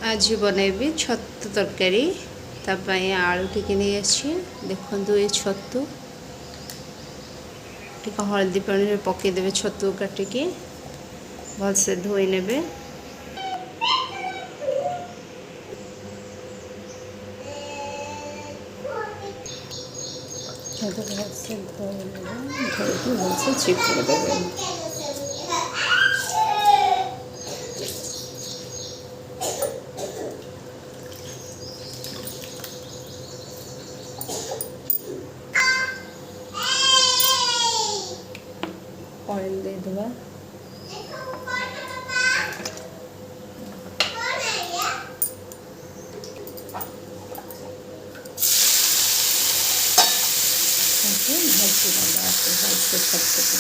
आज बनैबी छतु तरकारी तापाई आलू टिके नहीं आसी देखु ये छतु टिके हल्दी पानी पकईदे छतु काटिकी भलसे धोई नेबे भलसे धोई भलसे चिपुड़ देवे ऑयल दे देवा भाजी डाला भाजी छतु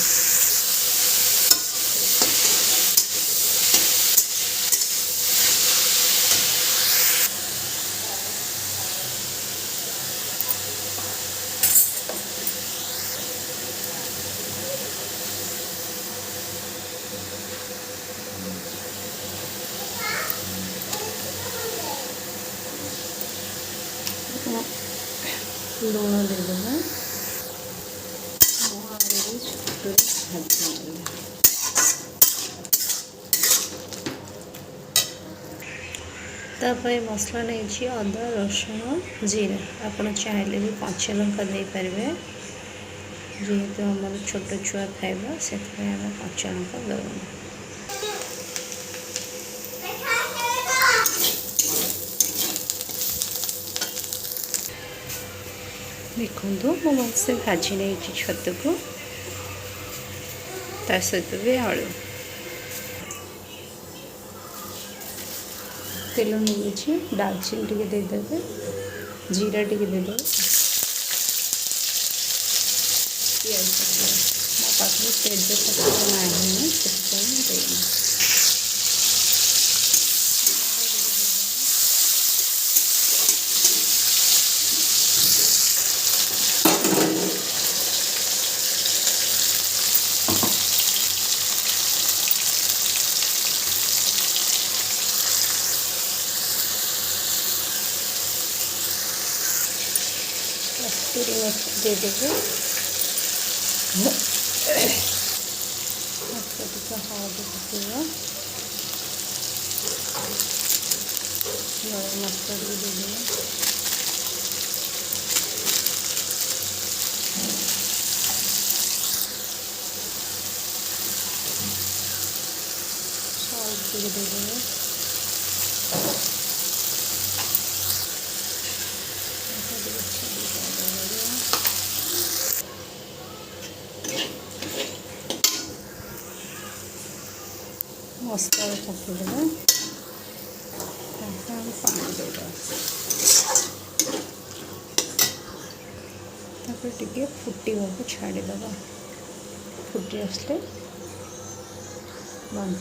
लुण दे देवा तापर मसला नहीं अदा रसुण जीरा आपड़ चाहिए भी कच्चा लंका दे पारे जेहेतु आम छोट छुआ खाइबा से कच्चा लंका दबा देखो मुझे से भाजी नहीं छतु को ता सहित भी आलू तेल नहीं डालचीनी टे देदेवे जीरा टे देदेवे पियाज मो पाखे तेज पत्र ना से कस्तूरी मेथी दे देवे हल्दी पकेगा गरम मसाला भी दे देवे सॉल्ट भी दे देवे मसला पकईदेवे पानी देवा टे फुटा को छाड़ीदे फुटी आसले बंद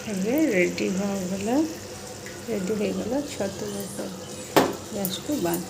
करदे रेडी होगला रेडी हो गला छतु गैस को बंद।